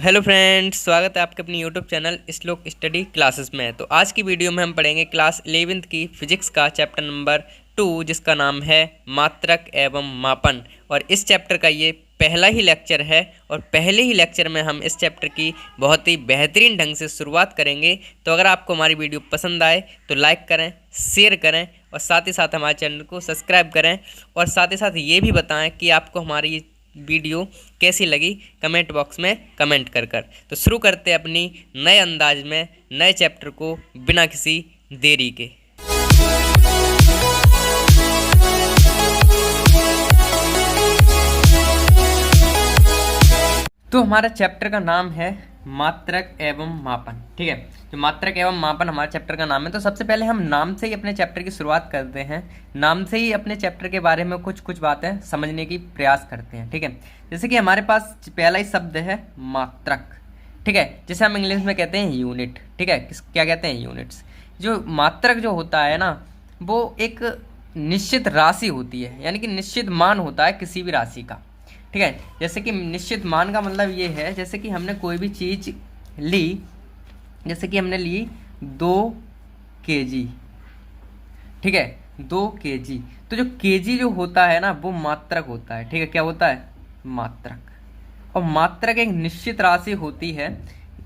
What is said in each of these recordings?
Hello friends, स्वागत है आपके अपनी यूट्यूब चैनल श्लोक स्टडी क्लासेस में। तो आज की वीडियो में हम पढ़ेंगे क्लास 11th की फिजिक्स का चैप्टर नंबर 2, जिसका नाम है मात्रक एवं मापन। और इस चैप्टर का ये पहला ही लेक्चर है और पहले ही लेक्चर में हम इस चैप्टर की बहुत ही बेहतरीन ढंग से शुरुआत करेंगे। तो अगर आपको हमारी वीडियो पसंद आए तो लाइक करें, शेयर करें और साथ ही साथ हमारे चैनल को सब्सक्राइब करें। और साथ ही साथ ये भी बताएं कि आपको हमारी वीडियो कैसी लगी, कमेंट बॉक्स में कमेंट कर। तो शुरू करते हैं अपनी नए अंदाज में नए चैप्टर को बिना किसी देरी के। तो हमारा चैप्टर का नाम है मात्रक एवं मापन। ठीक है, जो मात्रक एवं मापन हमारे चैप्टर का नाम है। तो सबसे पहले हम नाम से ही अपने चैप्टर की शुरुआत करते हैं। नाम से ही अपने चैप्टर के बारे में कुछ बातें समझने की प्रयास करते हैं। ठीक है, जैसे कि हमारे पास पहला ही शब्द है मात्रक। ठीक है, जैसे हम इंग्लिश में कहते हैं यूनिट। ठीक है, क्या कहते हैं? यूनिट्स। जो मात्रक जो होता है ना, वो एक निश्चित राशि होती है, यानी कि निश्चित मान होता है किसी भी राशि का। ठीक है, जैसे कि निश्चित मान का मतलब ये है, जैसे कि हमने कोई भी चीज़ ली, जैसे कि हमने ली 2 kg। ठीक है, 2 kg। तो जो kg जो होता है ना, वो मात्रक होता है। ठीक है, क्या होता है? मात्रक। और मात्रक एक निश्चित राशि होती है।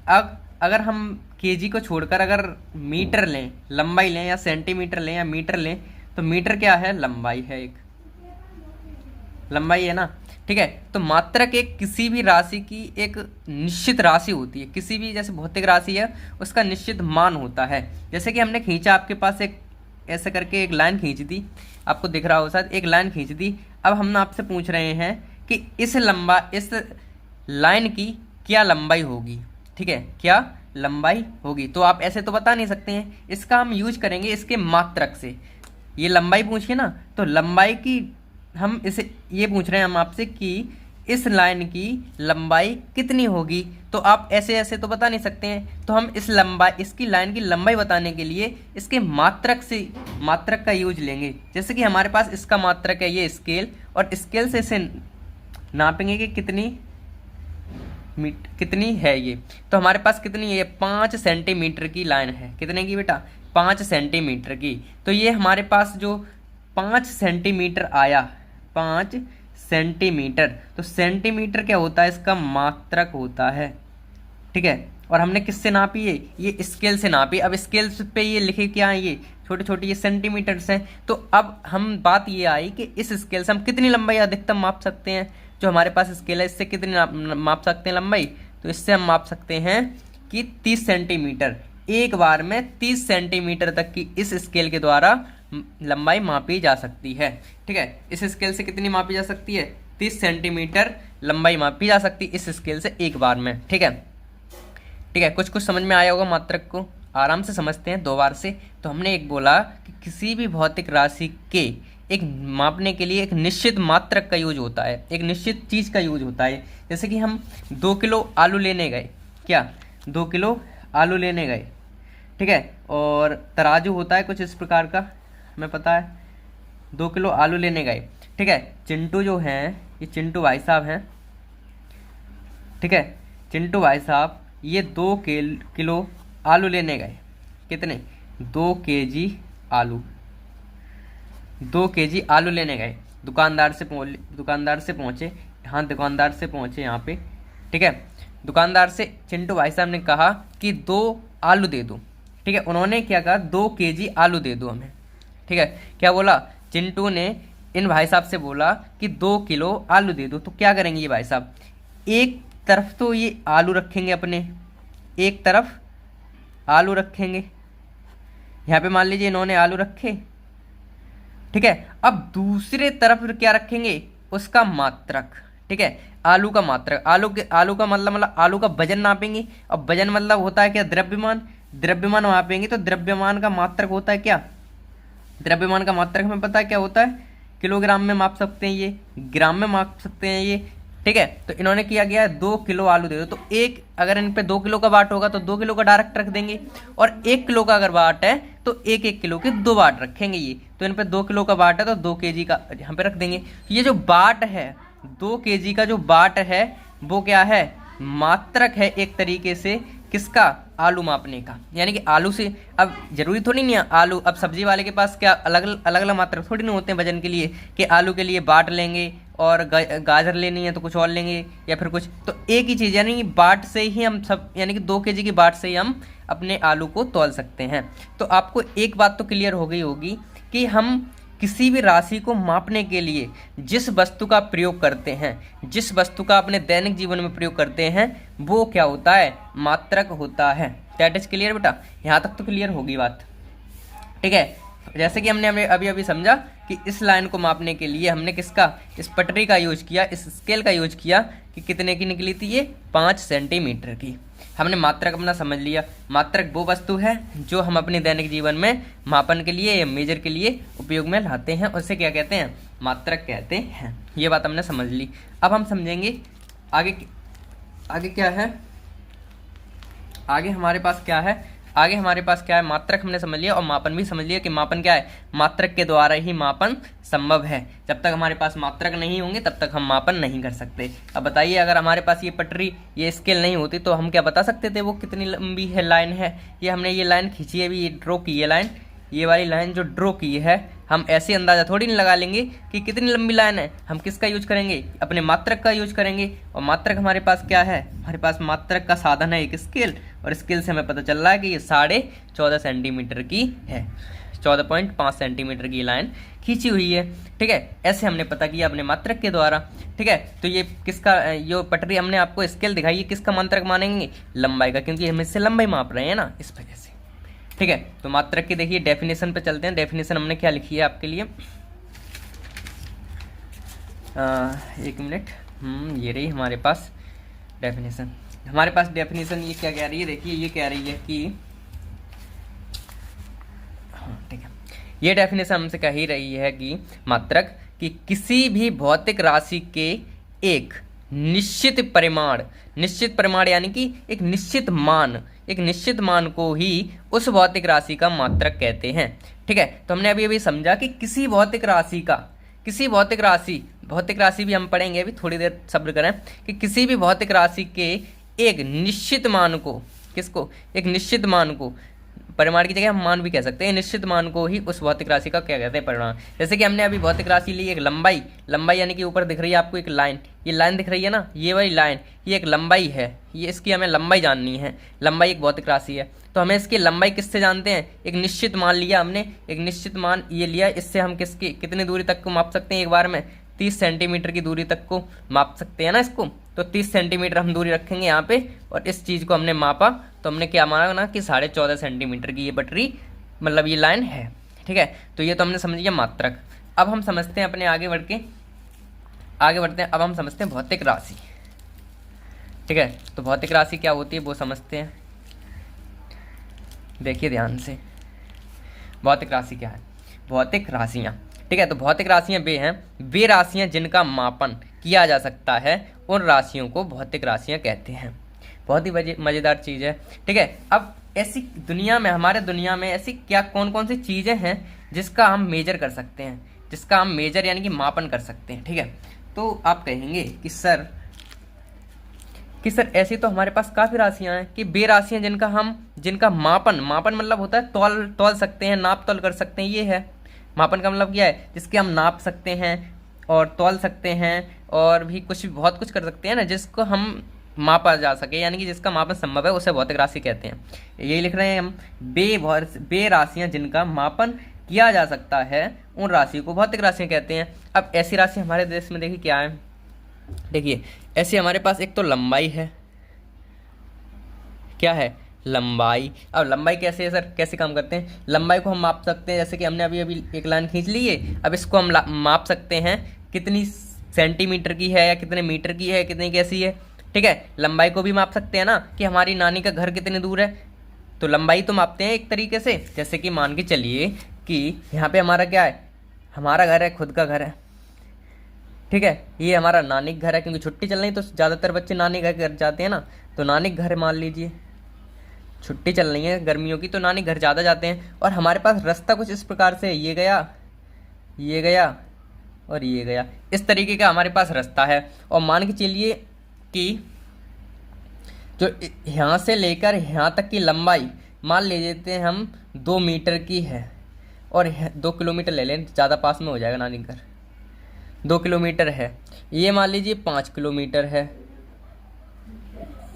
अब अगर हम kg को छोड़कर अगर मीटर लें, लंबाई लें, या सेंटीमीटर लें, या मीटर लें, तो मीटर क्या है? लंबाई है, एक लंबाई है ना। ठीक है, तो मात्रक एक किसी भी राशि की एक निश्चित राशि होती है। किसी भी जैसे भौतिक राशि है, उसका निश्चित मान होता है। जैसे कि हमने खींचा, आपके पास एक ऐसे करके एक लाइन खींच दी, आपको दिख रहा हो शायद, एक लाइन खींच दी। अब हम आपसे पूछ रहे हैं कि इस लाइन की क्या लंबाई होगी। ठीक है, क्या लंबाई होगी? तो आप ऐसे तो बता नहीं सकते हैं, इसका हम यूज करेंगे इसके मात्रक से। ये लंबाई पूछिए ना, तो लंबाई की हम इसे ये पूछ रहे हैं हम आपसे कि इस लाइन की लंबाई कितनी होगी। तो आप ऐसे ऐसे तो बता नहीं सकते हैं, तो हम इसकी लाइन की लंबाई बताने के लिए इसके मात्रक का यूज लेंगे। जैसे कि हमारे पास इसका मात्रक है ये स्केल, और स्केल से इसे नापेंगे कि कितनी है ये। तो हमारे पास कितनी है? 5 सेंटीमीटर की लाइन है। कितने की बेटा? 5 सेंटीमीटर की। तो ये हमारे पास जो 5 सेंटीमीटर आया, 5 सेंटीमीटर, तो सेंटीमीटर क्या होता है? इसका मात्रक होता है। ठीक है, और हमने किससे नापी? ये स्केल से नापी। अब स्केल पे ये लिखे क्या है? ये छोटे छोटे ये सेंटीमीटर्स हैं। तो अब हम बात ये आई कि इस स्केल से हम कितनी लंबाई अधिकतम माप सकते हैं। जो हमारे पास स्केल है, इससे कितनी माप सकते हैं लंबाई? तो इससे हम माप सकते हैं कि 30 सेंटीमीटर। एक बार में 30 सेंटीमीटर तक की इस स्केल के द्वारा लंबाई मापी जा सकती है। ठीक है, इस स्केल से कितनी मापी जा सकती है? 30 सेंटीमीटर लंबाई मापी जा सकती है इस स्केल से एक बार में। ठीक है, ठीक है, कुछ समझ में आया होगा। मात्रक को आराम से समझते हैं 2 बार से। तो हमने एक बोला कि किसी भी भौतिक राशि के एक मापने के लिए एक निश्चित मात्रक का यूज होता है, एक निश्चित चीज़ का यूज होता है। जैसे कि हम 2 किलो आलू लेने गए। क्या? 2 किलो आलू लेने गए। ठीक है, और तराजू होता है कुछ इस प्रकार का, हमें पता है। 2 किलो आलू लेने गए। ठीक है, चिंटू जो हैं, ये चिंटू भाई साहब हैं। ठीक है, चिंटू भाई साहब ये 2 किलो आलू लेने गए। कितने? 2 kg आलू। 2 kg आलू लेने गए। दुकानदार से पहुँचे। हाँ, दुकानदार से पहुँचे यहाँ पे। ठीक है, दुकानदार से चिंटू भाई साहब ने कहा कि 2 आलू दे दो। ठीक है, उन्होंने क्या कहा? 2 kg आलू दे दो हमें। ठीक है, क्या बोला? चिंटू ने इन भाई साहब से बोला कि 2 किलो आलू दे दो। तो क्या करेंगे ये भाई साहब? एक तरफ तो ये आलू रखेंगे अपने, एक तरफ आलू रखेंगे। यहाँ पे मान लीजिए इन्होंने आलू रखे। ठीक है, अब दूसरे तरफ क्या रखेंगे? उसका मात्रक। ठीक है, आलू का मात्रक। आलू का मतलब आलू का वजन नापेंगे। अब वजन मतलब होता है क्या? द्रव्यमान मापेंगे। तो द्रव्यमान का मात्रक होता है क्या? द्रव्यमान का मात्रक हमें पता है क्या होता है? किलोग्राम में माप सकते हैं, ये ग्राम में माप सकते हैं, ये ठीक है। तो इन्होंने किया गया 2 किलो आलू दे दो, तो एक अगर इन पे 2 किलो का बाट होगा तो 2 किलो का डायरेक्ट रख देंगे, और 1 किलो का अगर बाट है तो 1 किलो के 2 बाट रखेंगे। ये तो इन पे 2 किलो का बाट है तो 2 केजी का यहाँ पे रख देंगे। ये जो बाट है 2 केजी का जो बाट है वो क्या है, मात्रक है एक तरीके से किसका, आलू मापने का। यानी कि आलू से अब जरूरी थोड़ी नहीं है आलू, अब सब्जी वाले के पास क्या अलग अलग मात्रक थोड़ी नहीं होते हैं वजन के लिए, कि आलू के लिए बाट लेंगे और गाजर लेनी है तो कुछ और लेंगे या फिर कुछ, तो एक ही चीज़ यानी कि बाट से ही हम सब, यानी कि 2 केजी की बाट से ही हम अपने आलू को तौल सकते हैं। तो आपको एक बात तो क्लियर हो गई होगी कि हम किसी भी राशि को मापने के लिए जिस वस्तु का प्रयोग करते हैं, जिस वस्तु का अपने दैनिक जीवन में प्रयोग करते हैं, वो क्या होता है, मात्रक होता है। दैट इज क्लियर बेटा, यहाँ तक तो क्लियर होगी बात, ठीक है। जैसे कि हमने अभी अभी समझा कि इस लाइन को मापने के लिए हमने किसका, इस पटरी का यूज किया, इस स्केल का यूज किया कि कितने की निकली थी, ये 5 सेंटीमीटर की। हमने मात्रक अपना समझ लिया। मात्रक वो वस्तु है जो हम अपने दैनिक जीवन में मापन के लिए या मेजर के लिए उपयोग में लाते हैं, उसे क्या कहते हैं, मात्रक कहते हैं। ये बात हमने समझ ली। अब हम समझेंगे आगे क्या है, आगे हमारे पास क्या है, आगे हमारे पास क्या है, मात्रक हमने समझ लिया और मापन भी समझ लिया कि मापन क्या है, मात्रक के द्वारा ही मापन संभव है। जब तक हमारे पास मात्रक नहीं होंगे तब तक हम मापन नहीं कर सकते। अब बताइए अगर हमारे पास ये पटरी, ये स्केल नहीं होती तो हम क्या बता सकते थे वो कितनी लंबी है लाइन है। ये हमने ये लाइन खींची है, अभी ये ड्रॉ की है लाइन, ये वाली लाइन जो ड्रॉ की है, हम ऐसे अंदाज़ा थोड़ी नहीं लगा लेंगे कि कितनी लंबी लाइन है। हम किसका यूज करेंगे, अपने मात्रक का यूज करेंगे। और मात्रक हमारे पास क्या है, हमारे पास मात्रक का साधन है एक स्केल, और स्केल से हमें पता चल रहा है कि ये 14.5 सेंटीमीटर की है, 14.5 सेंटीमीटर की लाइन खींची हुई है, ठीक है। ऐसे हमने पता किया अपने मात्रक के द्वारा, ठीक है। तो ये किसका, ये पटरी हमने आपको स्केल दिखाई है, किसका मात्रक मानेंगे, लंबाई का, क्योंकि हम इससे लंबाई माप रहे हैं ना, इस वजह से, ठीक है। तो मात्रक की देखिए डेफिनेशन पे चलते हैं। डेफिनेशन हमने क्या लिखी है आपके लिए, एक मिनट, ये रही हमारे पास डेफिनेशन। हमारे पास डेफिनेशन ये क्या कह रही है, देखिए ये कह रही है कि, ठीक है, ये डेफिनेशन हमसे कह ही रही है कि मात्रक कि किसी भी भौतिक राशि के एक निश्चित परिमाण यानी कि एक निश्चित मान को ही उस भौतिक राशि का मात्रक कहते हैं, ठीक है। तो हमने अभी समझा कि किसी भौतिक राशि भी हम पढ़ेंगे अभी, थोड़ी देर सब्र करें, कि किसी भी भौतिक राशि के एक निश्चित मान को, किसको, एक निश्चित मान को, परिमाण की जगह हम मान भी कह सकते हैं, निश्चित मान को ही उस भौतिक राशि का क्या कहते हैं, परिमाण। जैसे कि हमने अभी भौतिक राशि ली एक लंबाई यानी कि ऊपर दिख रही है आपको एक लाइन, ये लाइन दिख रही है ना, ये वाली लाइन, ये एक लंबाई है, ये इसकी हमें लंबाई जाननी है। लंबाई एक भौतिक राशि है, तो हमें इसकी लंबाई किससे जानते हैं, एक निश्चित मान लिया हमने, एक निश्चित मान ये लिया, इससे हम किसकी कितनी दूरी तक को माप सकते हैं, एक बार में 30 सेंटीमीटर की दूरी तक को माप सकते हैं ना इसको। तो 30 सेंटीमीटर हम दूरी रखेंगे यहाँ पे, और इस चीज़ को हमने मापा तो हमने क्या माना ना कि 14.5 सेंटीमीटर की ये पटरी, मतलब ये लाइन है, ठीक है। तो ये तो हमने समझ लिया मात्रक। अब हम समझते हैं अपने आगे बढ़ते हैं, अब हम समझते हैं भौतिक राशि, ठीक है। तो भौतिक राशि क्या होती है वो समझते हैं, देखिए ध्यान से। भौतिक राशि क्या है, भौतिक राशियाँ, ठीक है। तो भौतिक राशियाँ वे राशियाँ जिनका मापन किया जा सकता है, उन राशियों को भौतिक राशियाँ कहते हैं। बहुत ही मज़ेदार चीज़ है, ठीक है। अब ऐसी दुनिया में, हमारे दुनिया में ऐसी क्या कौन कौन सी चीज़ें हैं जिसका हम मेजर कर सकते हैं, जिसका हम मेजर यानी कि मापन कर सकते हैं, ठीक है। तो आप कहेंगे कि सर ऐसी तो हमारे पास काफ़ी राशियाँ हैं, कि वे राशियाँ जिनका मापन मतलब होता है तौल सकते हैं, नाप तौल कर सकते हैं, ये है मापन का मतलब क्या है, जिसके हम नाप सकते हैं और तौल सकते हैं और भी बहुत कुछ कर सकते हैं ना, जिसको हम मापा जा सके, यानी कि जिसका मापन संभव है, उसे भौतिक राशि कहते हैं। यही लिख रहे हैं हम, बे राशियाँ जिनका मापन किया जा सकता है, उन राशि को भौतिक राशियाँ कहते हैं। अब ऐसी राशि हमारे देश में देखिए क्या है, देखिए ऐसे हमारे पास एक तो लंबाई है, क्या है, लंबाई। अब लंबाई कैसे है सर, कैसे काम करते हैं, लंबाई को हम माप सकते हैं, जैसे कि हमने अभी एक लाइन खींच ली है, अब इसको हम माप सकते हैं कितनी सेंटीमीटर की है या कितने मीटर की है, कितनी कैसी है, ठीक है। लंबाई को भी माप सकते हैं ना, कि हमारी नानी का घर कितनी दूर है, तो लंबाई तो मापते हैं एक तरीके से। जैसे कि मान के चलिए कि यहाँ पे हमारा क्या है, हमारा घर है, खुद का घर है, ठीक है। ये हमारा नानी का घर है, क्योंकि छुट्टी चल रही तो ज़्यादातर बच्चे नानी के घर जाते हैं ना, तो नानी का घर मान लीजिए, छुट्टी चल रही है गर्मियों की तो नानी घर ज़्यादा जाते हैं। और हमारे पास रास्ता कुछ इस प्रकार से, ये गया, ये गया और ये गया, इस तरीके का हमारे पास रास्ता है। और मान के चलिए कि जो यहाँ से लेकर यहाँ तक की लंबाई मान ले लेते हैं हम 2 मीटर की है, और 2 किलोमीटर ले लें, ज़्यादा पास में हो जाएगा नानी घर, 2 किलोमीटर है। ये मान लीजिए 5 किलोमीटर है,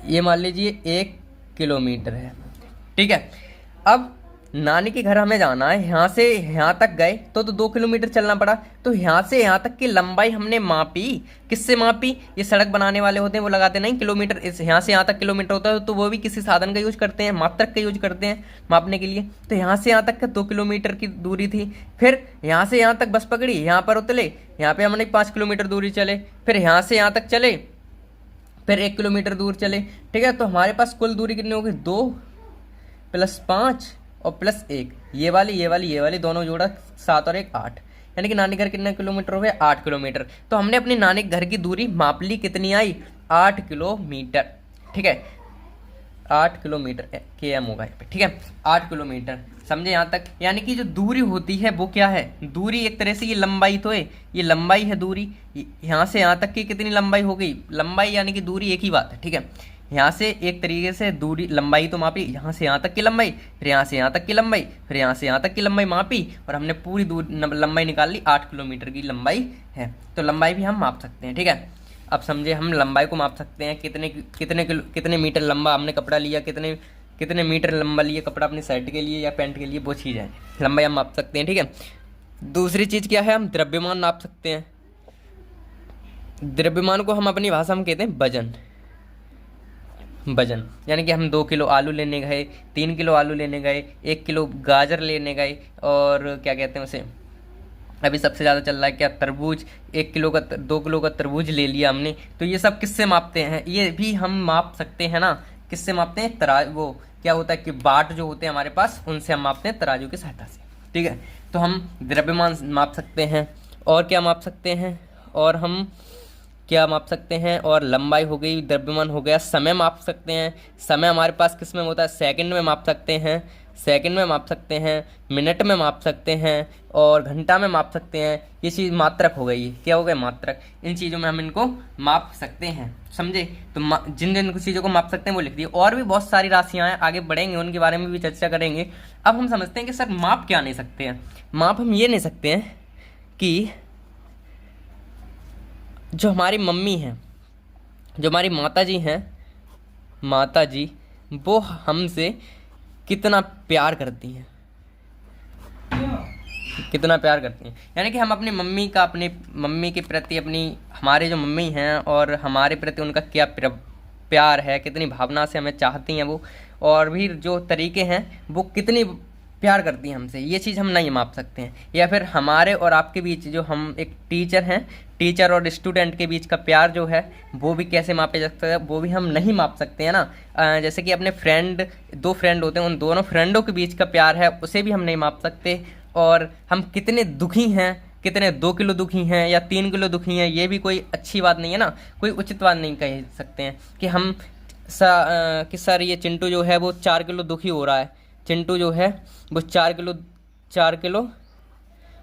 ये मान लीजिए 1 किलोमीटर है। ठीक है। अब नानी के घर हमें जाना है, यहाँ से यहाँ तक गए तो 2 किलोमीटर चलना पड़ा, तो यहाँ से यहाँ तक की लंबाई हमने मापी। किससे मापी? ये सड़क बनाने वाले होते हैं वो लगाते नहीं किलोमीटर, इस यहाँ से यहाँ तक किलोमीटर होता है, तो वो भी किसी साधन का यूज करते हैं, मात्रक का यूज करते हैं मापने के लिए। तो यहाँ से यहाँ तक का 2 किलोमीटर की दूरी थी। फिर यहाँ से यहाँ तक बस पकड़ी, यहाँ पर उतरे, यहाँ पर हमने 5 किलोमीटर दूरी चले, फिर यहाँ से यहाँ तक चले, फिर 1 किलोमीटर दूर चले। ठीक है। तो हमारे पास कुल दूरी कितनी होगी? 2 + 5 और +1, ये वाली दोनों जोड़ा 7 और 1 8, यानी कि नानी घर कितने किलोमीटर हो गए? 8 किलोमीटर। तो हमने अपनी नानी घर की दूरी माप ली, कितनी आई? 8 किलोमीटर। ठीक है। 8 किलोमीटर KM होगा यहाँ पे। ठीक है। 8 किलोमीटर, समझे यहाँ तक? यानी कि जो दूरी होती है वो क्या है? दूरी एक तरह से ये लंबाई तो है, ये लंबाई है दूरी। यहाँ से यहाँ तक की कितनी लंबाई हो गई? लंबाई यानी कि दूरी एक ही बात है। ठीक है। यहाँ से एक तरीके से दूरी लंबाई तो मापी, यहाँ से यहाँ तक की लंबाई, फिर यहाँ से यहाँ तक की लंबाई, फिर यहाँ से यहाँ तक की लंबाई मापी, और हमने पूरी लंबाई निकाल ली। 8 किलोमीटर की लंबाई है, तो लंबाई भी हम माप सकते हैं। ठीक है। अब समझे, हम लंबाई को माप सकते हैं, कितने मीटर लंबा हमने कपड़ा लिया, कितने मीटर लंबा लिया कपड़ा अपनी शर्ट के लिए या पैंट के लिए, वो चीज़ है, लंबाई हम माप सकते हैं। ठीक है। दूसरी चीज़ क्या है? हम द्रव्यमान नाप सकते हैं। द्रव्यमान को हम अपनी भाषा में कहते हैं वजन। वजन यानी कि हम 2 किलो आलू लेने गए, 3 किलो आलू लेने गए, 1 किलो गाजर लेने गए, और क्या कहते हैं उसे, अभी सबसे ज़्यादा चल रहा है क्या? तरबूज। 1 किलो का 2 किलो का तरबूज ले लिया हमने। तो ये सब किससे मापते हैं? ये भी हम माप सकते हैं ना। किससे मापते हैं? वो क्या होता है कि बाट जो होते हैं हमारे पास, उनसे हम मापते हैं तराजू की सहायता से। ठीक है। तो हम द्रव्यमान माप सकते हैं, और क्या माप सकते हैं? और हम क्या माप सकते हैं? और लंबाई हो गई, द्रव्यमान हो गया। समय माप सकते हैं। समय हमारे पास किस में होता है? सेकंड में माप सकते हैं, सेकंड में माप सकते हैं, मिनट में माप सकते हैं, और घंटा में माप सकते हैं। ये चीज़ मात्रक हो गई। क्या हो गया? मात्रक। इन चीज़ों में हम इनको माप सकते हैं, समझे? तो जिन जिन चीज़ों को माप सकते हैं वो लिख दिए। और भी बहुत सारी राशियाँ हैं, आगे बढ़ेंगे उनके बारे में भी चर्चा करेंगे। अब हम समझते हैं कि सर माप क्या नहीं सकते हैं। माप हम ये नहीं सकते हैं कि जो हमारी मम्मी हैं, जो हमारी माता जी हैं, माता जी वो हमसे कितना प्यार करती हैं, कितना प्यार करती हैं। यानी कि हम अपनी मम्मी का, अपने मम्मी के प्रति, अपनी हमारे जो मम्मी हैं और हमारे प्रति उनका क्या प्यार है, कितनी भावना से हमें चाहती हैं वो, और भी जो तरीके हैं वो कितनी प्यार करती हैं हमसे, ये चीज़ हम नहीं माप सकते हैं। या फिर हमारे और आपके बीच जो हम एक टीचर हैं, टीचर और स्टूडेंट के बीच का प्यार जो है वो भी कैसे मापे जा सकता है? वो भी हम नहीं माप सकते हैं ना। जैसे कि अपने फ्रेंड, 2 फ्रेंड होते हैं, उन दोनों फ्रेंडों के बीच का प्यार है, उसे भी हम नहीं माप सकते। और हम कितने दुखी हैं, कितने 2 किलो दुखी हैं या 3 किलो दुखी हैं, ये भी कोई अच्छी बात नहीं है ना, कोई उचित बात नहीं कह सकते हैं कि हम कि सर ये चिंटू जो है वो 4 किलो दुखी हो रहा है, चिंटू जो है वो 4 किलो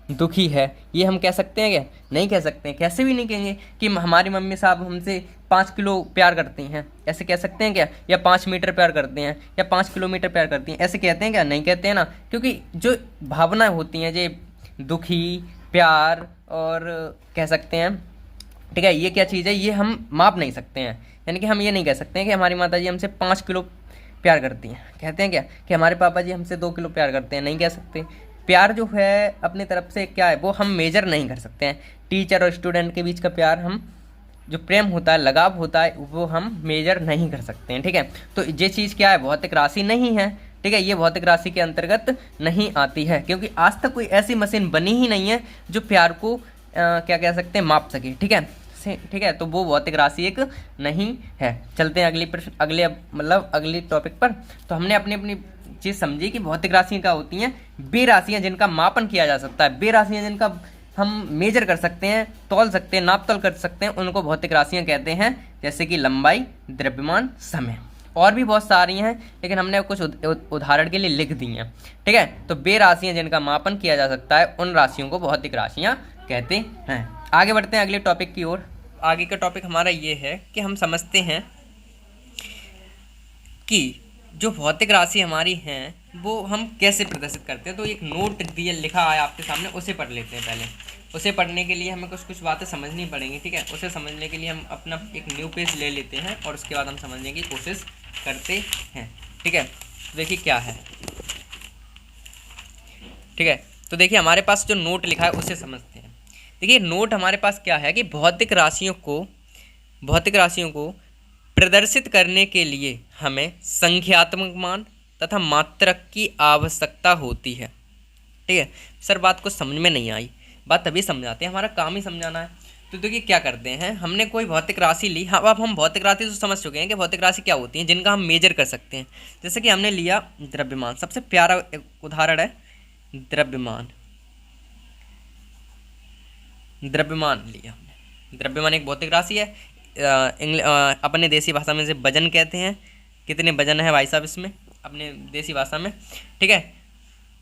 दुखी है, ये हम कह सकते हैं क्या? नहीं कह सकते हैं। कैसे भी नहीं कहेंगे कि हमारी मम्मी साहब हमसे 5 किलो प्यार करती हैं, ऐसे कह सकते हैं क्या? या 5 मीटर प्यार करते हैं, या 5 किलोमीटर प्यार करती हैं, ऐसे कहते हैं क्या? नहीं कहते हैं ना। क्योंकि जो भावनाएं होती हैं, जो दुखी, प्यार और कह सकते हैं, ठीक है, ये क्या चीज़ है, ये हम माप नहीं सकते हैं। यानी कि हम ये नहीं कह सकते हैं कि हमारी माता जी हमसे 5 किलो प्यार करती हैं। कहते हैं क्या कि हमारे पापा जी हमसे 2 किलो प्यार करते हैं? नहीं कह सकते। प्यार जो है अपनी तरफ से क्या है वो हम मेजर नहीं कर सकते हैं। टीचर और स्टूडेंट के बीच का प्यार, हम जो प्रेम होता है, लगाव होता है, वो हम मेजर नहीं कर सकते हैं। ठीक है। तो ये चीज़ क्या है? भौतिक राशि नहीं है। ठीक है। ये भौतिक राशि के अंतर्गत नहीं आती है, क्योंकि आज तक कोई ऐसी मशीन बनी ही नहीं है जो प्यार को क्या कह सकते हैं, माप सके। ठीक है। ठीक है। तो वो भौतिक राशि एक नहीं है। चलते हैं अगली प्रश्न, अगली टॉपिक पर। तो हमने अपनी अपनी चीज़ समझी कि भौतिक राशियाँ क्या होती हैं। वे राशियाँ जिनका मापन किया जा सकता है, वे राशियाँ जिनका हम मेजर कर सकते हैं, तौल सकते हैं, नाप तोल कर सकते हैं, उनको भौतिक राशियाँ कहते हैं, जैसे कि लंबाई, द्रव्यमान, समय। और भी बहुत सारी हैं, लेकिन हमने कुछ उदाहरण के लिए लिख दी हैं। ठीक है, तो वे राशियाँ जिनका मापन किया जा सकता है उन राशियों को भौतिक राशियाँ कहते हैं। आगे बढ़ते हैं अगले टॉपिक की ओर। आगे का टॉपिक हमारा ये है कि हम समझते हैं कि जो भौतिक राशि हमारी हैं वो हम कैसे प्रदर्शित करते हैं। तो एक नोट दिया लिखा है आपके सामने, उसे पढ़ लेते हैं। पहले उसे पढ़ने के लिए हमें कुछ बातें समझनी पड़ेंगी। ठीक है, उसे समझने के लिए हम अपना एक न्यू पेज ले लेते हैं और उसके बाद हम समझने की कोशिश करते हैं। ठीक है, देखिए क्या है। ठीक है, तो देखिए हमारे पास जो नोट लिखा है उसे समझते हैं। देखिए नोट हमारे पास क्या है कि भौतिक राशियों को प्रदर्शित करने के लिए हमें संख्यात्मक मान तथा मात्रक की आवश्यकता होती है। ठीक है सर, बात को समझ में नहीं आई, बात तभी समझाते हैं, हमारा काम ही समझाना है। तो देखिए क्या करते हैं, हमने कोई भौतिक राशि ली। हाँ, अब हम भौतिक राशि तो समझ चुके हैं कि भौतिक राशि क्या होती है, जिनका हम मेजर कर सकते हैं। जैसे कि हमने लिया द्रव्यमान, सबसे प्यारा उदाहरण है द्रव्यमान। द्रव्यमान लिया हमने, द्रव्यमान एक भौतिक राशि है। अपने देसी भाषा में इसे वजन कहते हैं। कितने वजन है भाई साहब इसमें, अपने देसी भाषा में। ठीक है,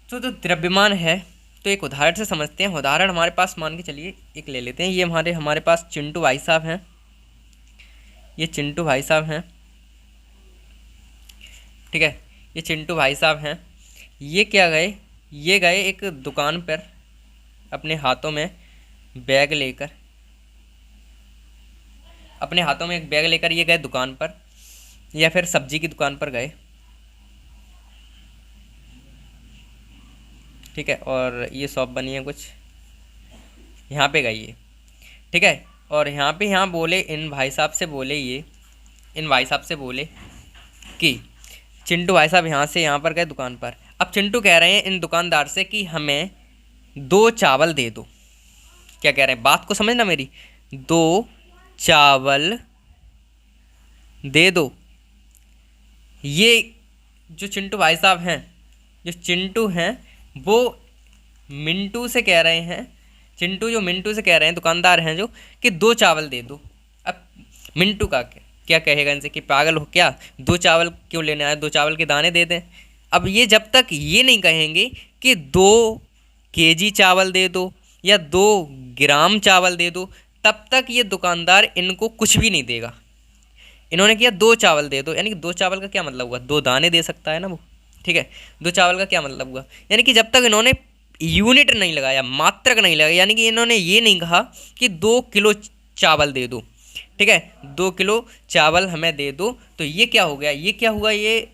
तो द्रव्यमान है, तो एक उदाहरण से समझते हैं। उदाहरण हमारे पास मान के चलिए एक ले लेते हैं। ये हमारे पास चिंटू भाई साहब हैं, ये चिंटू भाई साहब हैं। ठीक है, ये चिंटू भाई साहब हैं। ये क्या गए, ये गए एक दुकान पर अपने हाथों में बैग लेकर, अपने हाथों में एक बैग लेकर ये गए दुकान पर, या फिर सब्जी की दुकान पर गए। ठीक है, और ये शॉप बनी है कुछ, यहाँ पे गए ये। ठीक है, और यहाँ बोले, इन भाई साहब से बोले, इन भाई साहब से बोले कि चिंटू भाई साहब यहाँ से यहाँ पर गए दुकान पर। अब चिंटू कह रहे हैं इन दुकानदार से कि हमें 2 चावल दे दो। क्या कह रहे हैं, बात को समझना मेरी, 2 चावल दे दो। ये जो चिंटू भाई साहब हैं, जो चिंटू हैं, वो मिंटू से कह रहे हैं, चिंटू जो मिंटू से कह रहे हैं, दुकानदार हैं जो, कि 2 चावल दे दो। अब मिंटू का क्या कहेगा इनसे कि पागल हो क्या, 2 चावल क्यों लेने आए, 2 चावल के दाने दे दें। अब ये जब तक ये नहीं कहेंगे कि 2 केजी चावल दे दो या 2 ग्राम चावल दे दो, तब तक ये दुकानदार इनको कुछ भी नहीं देगा। इन्होंने किया 2 चावल दे दो, यानी कि 2 चावल का क्या मतलब हुआ, 2 दाने दे सकता है ना वो। ठीक है, 2 चावल का क्या मतलब हुआ, यानी कि जब तक इन्होंने यूनिट नहीं लगाया, मात्रक नहीं लगाया, यानी कि इन्होंने ये नहीं कहा कि 2 किलो चावल दे दो। ठीक है, 2 किलो चावल हमें दे दो, तो ये क्या हो गया, ये क्या हुआ, ये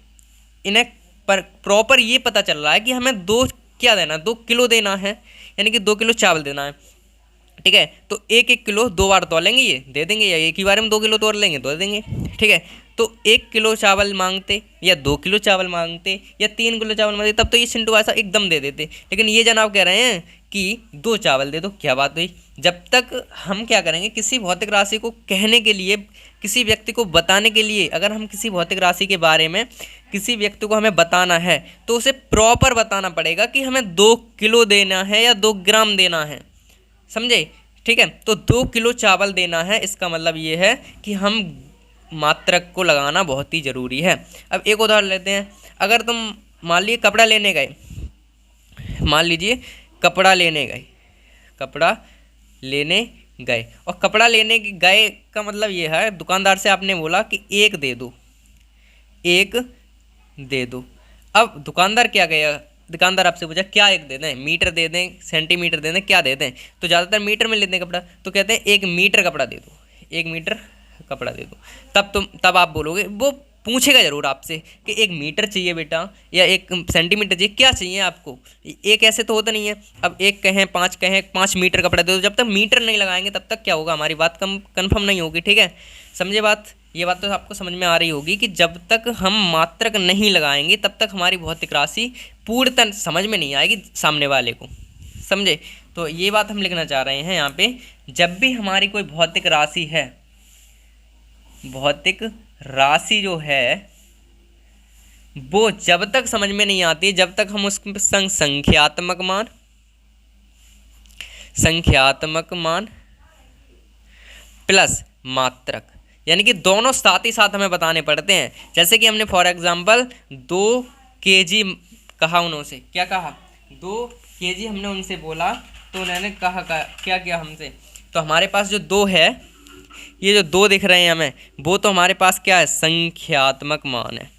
इन्हें पर प्रॉपर ये पता चल रहा है कि हमें 2 क्या देना, 2 किलो देना है, यानी कि 2 किलो चावल देना है। ठीक है, तो 1-1 किलो 2 बार तोलेंगे, ये दे देंगे, या एक ही बार में 2 किलो तोड़ लेंगे, दे देंगे। ठीक है, तो 1 किलो चावल मांगते या 2 किलो चावल मांगते या 3 किलो चावल मांगते, तब तो ये चिंटू ऐसा एकदम दे देते। लेकिन ये जनाब कह रहे हैं कि 2 चावल दे दो। क्या बात हुई, जब तक हम क्या करेंगे, किसी भौतिक राशि को कहने के लिए, किसी व्यक्ति को बताने के लिए, अगर हम किसी भौतिक राशि के बारे में किसी व्यक्ति को हमें बताना है तो उसे प्रॉपर बताना पड़ेगा कि हमें 2 किलो देना है या 2 ग्राम देना है, समझे। ठीक है, तो 2 किलो चावल देना है, इसका मतलब ये है कि हम मात्रक को लगाना बहुत ही ज़रूरी है। अब एक उदाहरण लेते हैं। अगर तुम मान लीजिए कपड़ा लेने गए, मान लीजिए कपड़ा लेने गए, कपड़ा लेने गए, और कपड़ा लेने गए का मतलब ये है, दुकानदार से आपने बोला कि 1 दे दो, 1 दे दो। अब दुकानदार क्या कहेगा, दुकानदार आपसे पूछा क्या 1 दे दें, मीटर दे दें, सेंटीमीटर दे दें, क्या दे दें, तो ज़्यादातर मीटर में लेते हैं कपड़ा, तो कहते हैं 1 मीटर कपड़ा दे दो, 1 मीटर कपड़ा दे दो। तब आप बोलोगे, वो पूछेगा ज़रूर आपसे कि 1 मीटर चाहिए बेटा या 1 सेंटीमीटर चाहिए, क्या चाहिए आपको, एक ऐसे तो होता नहीं है। अब 1 कहें, 5 कहें, 5 मीटर कपड़ा दे दो, जब तक मीटर नहीं लगाएंगे तब तक क्या होगा, हमारी बात कन्फर्म नहीं होगी। ठीक है, समझे बात, ये बात तो आपको समझ में आ रही होगी कि जब तक हम मात्रक नहीं लगाएंगे तब तक हमारी भौतिक राशि पूर्णतः समझ में नहीं आएगी सामने वाले को, समझे। तो ये बात हम लिखना चाह रहे हैं यहाँ पे, जब भी हमारी कोई भौतिक राशि है, भौतिक राशि जो है वो जब तक समझ में नहीं आती, जब तक हम उसके संग संख्यात्मक मान, संख्यात्मक मान प्लस मात्रक, यानी कि दोनों साथ ही साथ हमें बताने पड़ते हैं। जैसे कि हमने फॉर एग्जांपल 2 kg कहा, उन्होंने क्या कहा, 2 kg हमने उनसे बोला, तो उन्होंने कहा क्या किया हमसे, तो हमारे पास जो 2 है, ये जो 2 दिख रहे हैं हमें, वो तो हमारे पास क्या है, संख्यात्मक मान है,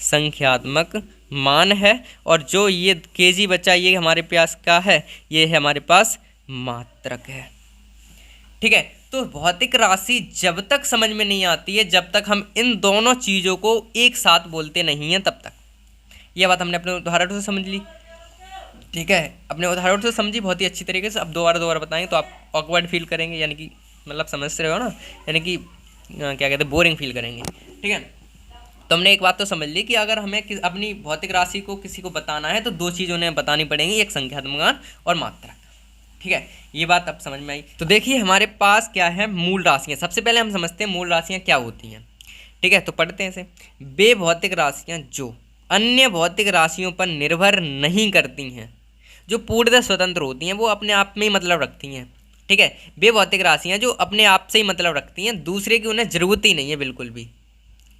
संख्यात्मक मान है। और जो ये kg बचा, ये हमारे पास क्या है, ये है हमारे पास मात्रक है। ठीक है, तो भौतिक राशि जब तक समझ में नहीं आती है, जब तक हम इन दोनों चीज़ों को एक साथ बोलते नहीं हैं, तब तक। यह बात हमने अपने उदाहरण से समझ ली। ठीक है, अपने उदाहरण से समझी बहुत ही अच्छी तरीके से। अब दोबारा बताएंगे तो आप ऑकवर्ड फील करेंगे, यानी कि मतलब समझ रहे हो ना, यानी कि क्या कहते हैं, बोरिंग फील करेंगे। ठीक है, तो हमने एक बात तो समझ ली कि अगर हमें अपनी भौतिक राशि को किसी को बताना है तो 2 चीज़ उन्हें बतानी पड़ेंगी, एक संख्यात्मक मान और मात्रक। ठीक है, ये बात अब समझ में आई। तो देखिए हमारे पास क्या है, मूल राशियाँ। सबसे पहले हम समझते हैं मूल राशियाँ क्या होती हैं। ठीक है, तो पढ़ते हैं इसे। वे भौतिक राशियाँ जो अन्य भौतिक राशियों पर निर्भर नहीं करती हैं, जो पूर्णतः स्वतंत्र होती हैं, वो अपने आप में ही मतलब रखती हैं। ठीक है, वे भौतिक राशियाँ जो अपने आप से ही मतलब रखती हैं, दूसरे की उन्हें ज़रूरत ही नहीं है बिल्कुल भी।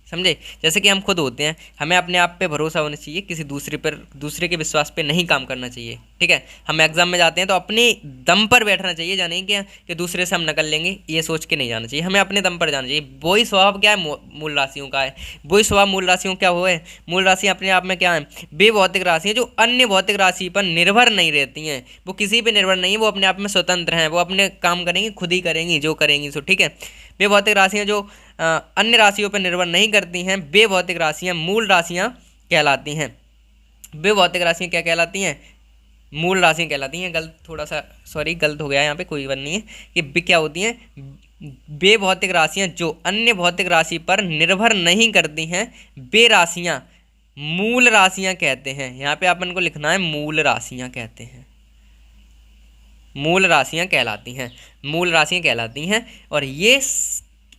समझे, जैसे कि हम खुद होते हैं, हमें अपने आप पे भरोसा होना चाहिए, किसी दूसरे के विश्वास पे नहीं काम करना चाहिए। ठीक है, हम एग्जाम में जाते हैं तो अपने दम पर बैठना चाहिए, जाने कि दूसरे से हम नकल लेंगे, ये सोच के नहीं जाना चाहिए, हमें अपने दम पर जाना चाहिए। वही स्वभाव क्या है, मूल राशियों का है। वही स्वभाव मूल राशियों क्या हुआ है, मूल राशियाँ अपने आप में क्या है, वे भौतिक राशियाँ जो अन्य भौतिक राशि पर निर्भर नहीं रहती हैं, वो किसी पर निर्भर नहीं है, वो अपने आप में स्वतंत्र हैं, वो अपने काम करेंगी, खुद ही करेंगी जो करेंगी सो। ठीक है, वे भौतिक राशियाँ जो अन्य राशियों पर निर्भर नहीं करती हैं, वे भौतिक राशियाँ मूल राशियाँ कहलाती हैं। वे भौतिक राशियाँ क्या कहलाती हैं, मूल राशियाँ कहलाती हैं। गलत हो गया यहाँ पे, कोई बात नहीं है। कि क्या होती हैं, वे भौतिक राशियाँ जो अन्य भौतिक राशि पर निर्भर नहीं करती हैं, वे राशियाँ मूल राशियाँ कहते हैं। यहाँ पे अपन को लिखना है मूल राशियाँ कहते हैं, मूल राशियाँ कहलाती हैं, मूल राशियाँ कहलाती हैं। और ये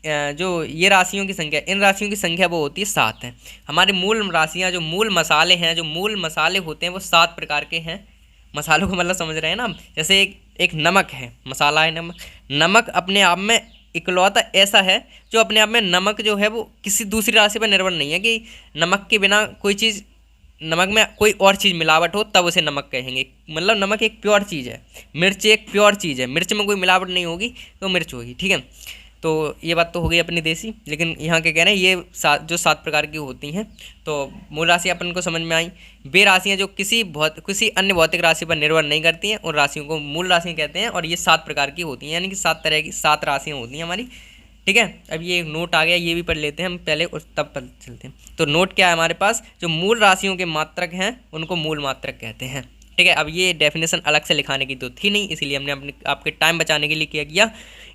जो ये राशियों की संख्या, इन राशियों की संख्या वो होती है 7 है। हमारे मूल राशियाँ जो मूल मसाले हैं, जो मूल मसाले होते हैं, वो 7 प्रकार के हैं। मसालों को मतलब समझ रहे हैं ना, जैसे एक नमक है, मसाला है नमक। नमक अपने आप में इकलौता ऐसा है जो अपने आप में, नमक जो है वो किसी दूसरी राशि पर निर्भर नहीं है कि नमक के बिना कोई चीज़, नमक में कोई और चीज़ मिलावट हो तब उसे नमक कहेंगे। मतलब नमक एक प्योर चीज़ है, मिर्च एक प्योर चीज़ है, मिर्च में कोई मिलावट नहीं होगी तो मिर्च होगी। ठीक है, तो ये बात तो हो गई अपनी देसी। लेकिन यहाँ क्या कह रहे हैं, ये जो 7 प्रकार की होती हैं। तो मूल राशि अपन को समझ में आई। वे राशियाँ जो किसी अन्य भौतिक राशि पर निर्भर नहीं करती हैं, उन राशियों को मूल राशियाँ कहते हैं। और ये 7 प्रकार की होती हैं, यानी कि 7 तरह की 7 राशियाँ होती हैं हमारी। ठीक है, अब ये नोट आ गया, ये भी पढ़ लेते हैं हम पहले और तब पर चलते हैं। तो नोट क्या है हमारे पास, जो मूल राशियों के मात्रक हैं उनको मूल मात्रक कहते हैं। ठीक है, अब ये डेफिनेशन अलग से लिखाने की तो थी नहीं, इसलिए हमने आपके टाइम बचाने के लिए क्या किया,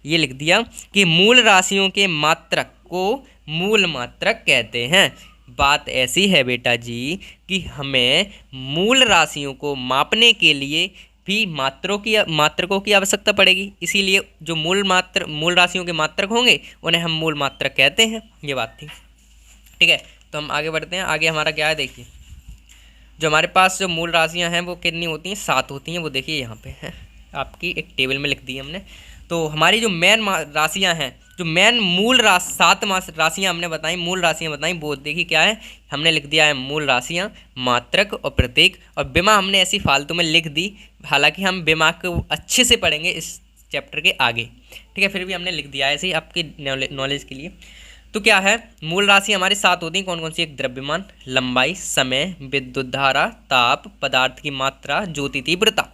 ये लिख दिया कि मूल राशियों के मात्रक को मूल मात्रक कहते हैं। बात ऐसी है बेटा जी कि हमें मूल राशियों को मापने के लिए भी मात्रकों की आवश्यकता पड़ेगी, इसीलिए जो मूल राशियों के मात्रक होंगे उन्हें हम मूल मात्रक कहते हैं। ये बात थी। ठीक है, तो हम आगे बढ़ते हैं। आगे हमारा क्या है, देखिए जो हमारे पास जो मूल राशियां हैं वो कितनी होती हैं, 7 होती हैं। वो देखिए यहाँ पे है, आपकी एक टेबल में लिख दी हमने। तो हमारी जो मेन राशियां हैं, जो मेन मूल 7 राशियां हमने बताई, मूल राशियां बताई, वो देखिए क्या है, हमने लिख दिया है मूल राशियां, मात्रक और प्रतीक। और बिमा हमने ऐसी फालतू में लिख दी, हालांकि हम बिमा को अच्छे से पढ़ेंगे इस चैप्टर के आगे। ठीक है, फिर भी हमने लिख दिया है ऐसे ही आपके नॉलेज के लिए। तो क्या है, मूल राशि हमारी 7 होती हैं। कौन कौन सी, एक द्रव्यमान, लंबाई, समय, विद्युत धारा, ताप, पदार्थ की मात्रा, ज्योति तीव्रता।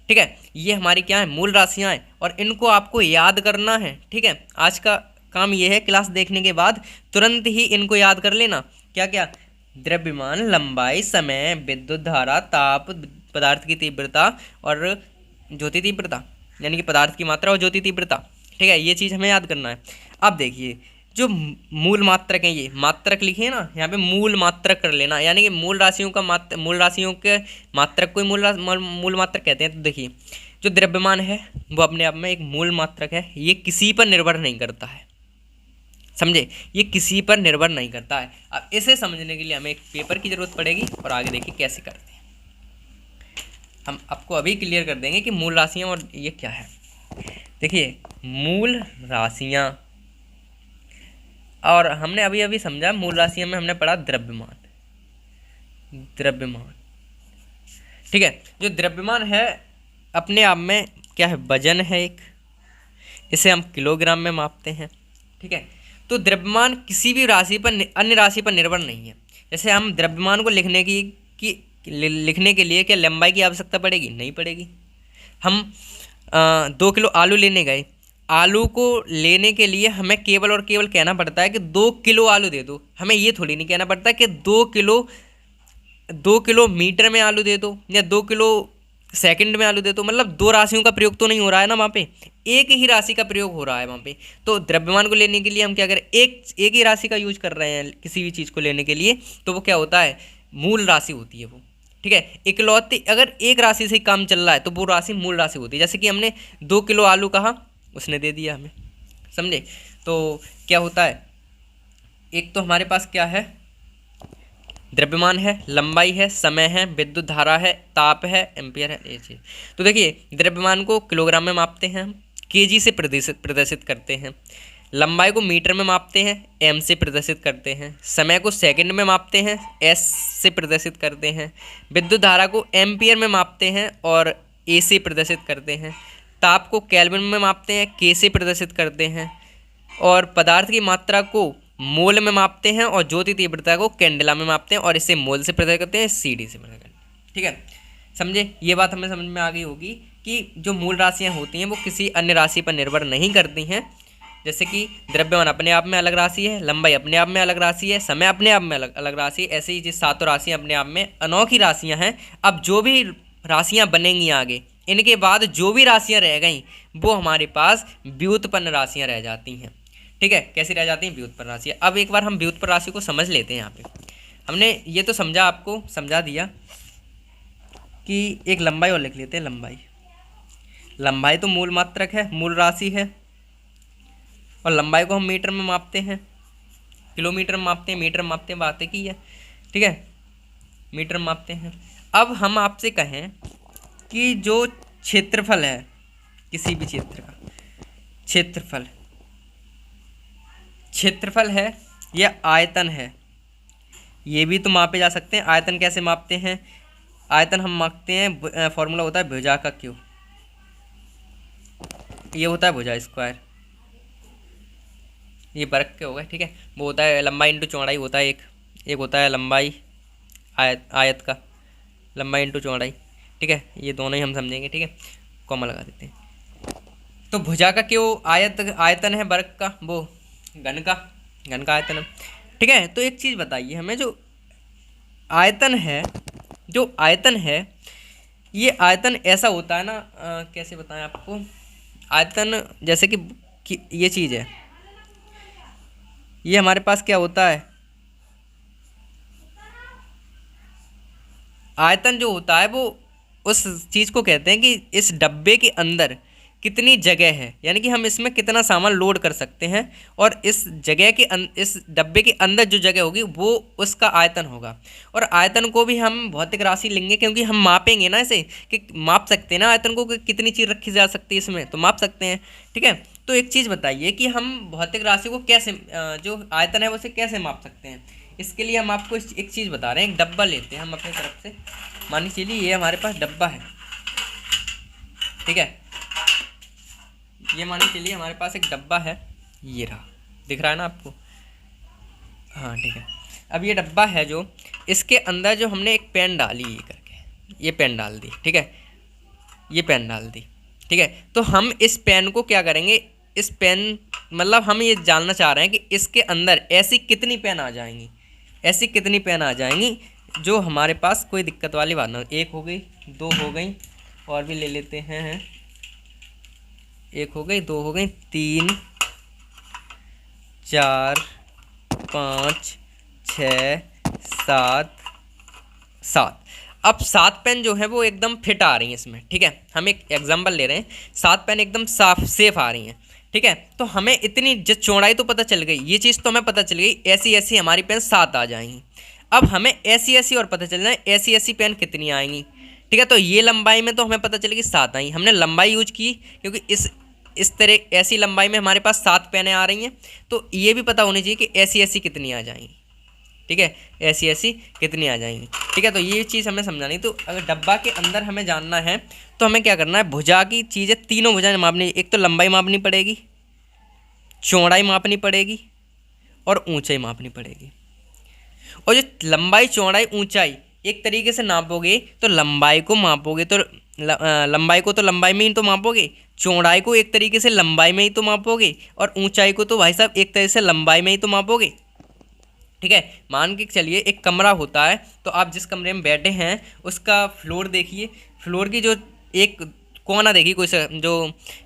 ठीक है, ये हमारी क्या है, मूल राशियाँ हैं और इनको आपको याद करना है। ठीक है, आज का काम ये है, क्लास देखने के बाद तुरंत ही इनको याद कर लेना। क्या क्या, द्रव्यमान, लंबाई, समय, विद्युत धारा, ताप, पदार्थ की तीव्रता और ज्योति तीव्रता, यानी कि पदार्थ की मात्रा और ज्योति तीव्रता। ठीक है, ये चीज़ हमें याद करना है। अब देखिए जो मूल मात्रक हैं, ये मात्रक लिखिए ना, यहाँ पे मूल मात्रक कर लेना, यानी कि मूल राशियों के मात्रक को मूल मात्रक कहते हैं। तो देखिए जो द्रव्यमान है वो अपने आप में एक मूल मात्रक है, ये किसी पर निर्भर नहीं करता है। समझे, ये किसी पर निर्भर नहीं करता है। अब इसे समझने के लिए हमें एक पेपर की जरूरत पड़ेगी और आगे देखिए कैसे करते हैं। हम आपको अभी क्लियर कर देंगे कि मूल राशियाँ और ये क्या है। देखिए मूल राशियाँ, और हमने अभी अभी समझा मूल राशियों में हमने पढ़ा द्रव्यमान। द्रव्यमान ठीक है, जो द्रव्यमान है अपने आप में क्या है, वजन है एक, इसे हम किलोग्राम में मापते हैं। ठीक है, तो द्रव्यमान किसी भी राशि पर अन्य राशि पर निर्भर नहीं है। जैसे हम द्रव्यमान को लिखने के लिए क्या लंबाई की आवश्यकता पड़ेगी? नहीं पड़ेगी। हम 2 किलो आलू लेने गए, आलू को लेने के लिए हमें केवल और केवल कहना पड़ता है कि 2 किलो आलू दे दो। हमें ये थोड़ी नहीं कहना पड़ता कि 2 किलो मीटर में आलू दे दो या 2 किलो सेकंड में आलू दे दो। मतलब दो राशियों का प्रयोग तो नहीं हो रहा है ना, वहाँ पे एक ही राशि का प्रयोग हो रहा है वहाँ पे। तो द्रव्यमान को लेने के लिए हम क्या करें, एक ही राशि का यूज कर रहे हैं किसी भी चीज़ को लेने के लिए, तो वो क्या होता है, मूल राशि होती है वो। ठीक है, इकलौती अगर एक राशि से काम चल रहा है तो वो राशि मूल राशि होती है। जैसे कि हमने 2 किलो आलू कहा, उसने दे दिया हमें, समझे। तो क्या होता है, एक तो हमारे पास क्या है, द्रव्यमान है, लंबाई है, समय है, विद्युत धारा है, ताप है, एम्पियर है, ये चीज़। तो देखिए द्रव्यमान को किलोग्राम में मापते हैं हम, केजी से प्रदर्शित करते हैं। लंबाई को मीटर में मापते हैं, एम से प्रदर्शित करते हैं। समय को सेकंड में मापते हैं, एस से प्रदर्शित करते हैं। विद्युत धारा को एम्पियर में मापते हैं और ए से प्रदर्शित करते हैं। ताप को केल्विन में मापते हैं, के से प्रदर्शित करते हैं। और पदार्थ की मात्रा को मोल में मापते हैं और ज्योति तीव्रता को कैंडेला में मापते हैं और इसे मोल से प्रदर्शित करते हैं, सीडी से प्रदर्शित करते हैं। ठीक है, समझे। ये बात हमें समझ में आ गई होगी कि जो मूल राशियाँ होती हैं वो किसी अन्य राशि पर निर्भर नहीं करती हैं। जैसे कि द्रव्यमान अपने आप में अलग राशि है, लंबाई अपने आप में अलग राशि है, समय अपने आप में अलग राशि है। ऐसे ही ये सातों राशियाँ अपने आप में अनोखी राशियाँ हैं। अब जो भी राशियाँ बनेंगी आगे, इनके बाद जो भी राशियाँ रह गई वो हमारे पास व्युत्पन्न राशियाँ रह जाती हैं। ठीक है, कैसी रह जाती हैं, व्युत्पन्न राशियाँ। अब एक बार हम व्युत्पन्न राशि को समझ लेते हैं। यहाँ पे हमने ये तो समझा, आपको समझा दिया कि एक लंबाई और लिख लेते हैं। लंबाई तो मूल मात्रक है, मूल राशि है, और लंबाई को हम मीटर में मापते हैं, किलोमीटर में मापते हैं, मीटर में मापते हैं, बात एक ही है। ठीक है, मीटर में मापते हैं। अब हम आपसे कहें कि जो क्षेत्रफल है किसी भी क्षेत्र का, क्षेत्रफल है या आयतन है, ये भी तो मापे जा सकते हैं। आयतन कैसे मापते हैं, आयतन हम मापते हैं, फॉर्मूला होता है भुजा का क्यू, ये होता है भुजा स्क्वायर, ये वर्ग के हो गए। ठीक है, वो होता है लंबाई इंटू चौड़ाई होता है, एक होता है लंबाई आयत का, लंबाई इंटू चौड़ाई। ठीक है, ये दोनों ही हम समझेंगे। ठीक है, कॉमा लगा देते हैं। तो भुजा का क्यों आयतन है, वर्ग का वो घन का आयतन है। ठीक है, तो एक चीज़ बताइए हमें, जो आयतन है ये आयतन ऐसा होता है ना, कैसे बताएं आपको, आयतन जैसे कि ये चीज़ है, ये हमारे पास क्या होता है, आयतन जो होता है वो उस चीज़ को कहते हैं कि इस डब्बे के अंदर कितनी जगह है, यानी कि हम इसमें कितना सामान लोड कर सकते हैं, और इस डब्बे के अंदर जो जगह होगी वो उसका आयतन होगा। और आयतन को भी हम भौतिक राशि लेंगे, क्योंकि हम मापेंगे ना इसे, कि माप सकते हैं ना आयतन को, कि कितनी चीज़ रखी जा सकती है इसमें, तो माप सकते हैं। ठीक है, तो एक चीज़ बताइए कि हम भौतिक राशि को कैसे, जो आयतन है उसे कैसे माप सकते हैं। इसके लिए हम आपको एक चीज़ बता रहे हैं, एक डब्बा लेते हैं हम अपनी तरफ से। मान चलिए ये हमारे पास डब्बा है, ठीक है, ये मान चलिए हमारे पास एक डब्बा है, ये रहा, दिख रहा है ना आपको, हाँ ठीक है। अब ये डब्बा है, जो इसके अंदर जो हमने एक पेन डाली, ये करके ये पेन डाल दी। ठीक है, ये पेन डाल दी। ठीक है, तो हम इस पेन को क्या करेंगे, इस पेन मतलब हम ये जानना चाह रहे हैं कि इसके अंदर ऐसी कितनी पेन आ जाएंगी, जो हमारे पास कोई दिक्कत वाली बात ना हो। 1 हो गई, 2 हो गई, और भी ले लेते हैं, 1 हो गई, 2 हो गई, 3 4 5 6 7। अब 7 पेन जो है वो एकदम फिट आ रही हैं इसमें। ठीक है, हम एक एग्जांपल ले रहे हैं, 7 पेन एकदम सेफ आ रही हैं। ठीक है, तो हमें इतनी जो चौड़ाई तो पता चल गई, ये चीज़ तो हमें पता चल गई, ऐसी हमारी पेन 7 आ जाएंगी। अब हमें ऐसी और पता चलना है, ऐसी पेन कितनी आएंगी। ठीक है। तो ये लंबाई में तो हमें पता चलेगी 7 आई, हमने लंबाई यूज की क्योंकि इस तरह ऐसी लंबाई में हमारे पास 7 पेनें आ रही हैं, तो ये भी पता होनी चाहिए कि ऐसी ऐसी कितनी आ जाएंगी। ठीक है, ऐसी ऐसी कितनी आ जाएंगी। ठीक है, तो ये चीज़ हमें समझानी। तो अगर डब्बा के अंदर हमें जानना है तो हमें क्या करना है, भुजा की चीज़ें, तीनों भुजाएं मापनी। एक तो लंबाई मापनी पड़ेगी, चौड़ाई मापनी पड़ेगी और ऊंचाई मापनी पड़ेगी। और जो लंबाई चौड़ाई ऊंचाई एक तरीके से नापोगे तो लंबाई को मापोगे तो लंबाई को तो लंबाई में ही तो मापोगे, चौड़ाई को एक तरीके से लंबाई में ही तो मापोगे और ऊंचाई को तो भाई साहब एक तरह से लंबाई में ही तो मापोगे। ठीक है, मान के चलिए एक कमरा होता है, तो आप जिस कमरे में बैठे हैं उसका फ्लोर देखिए, फ्लोर की जो एक कोना देखिए, कोई जो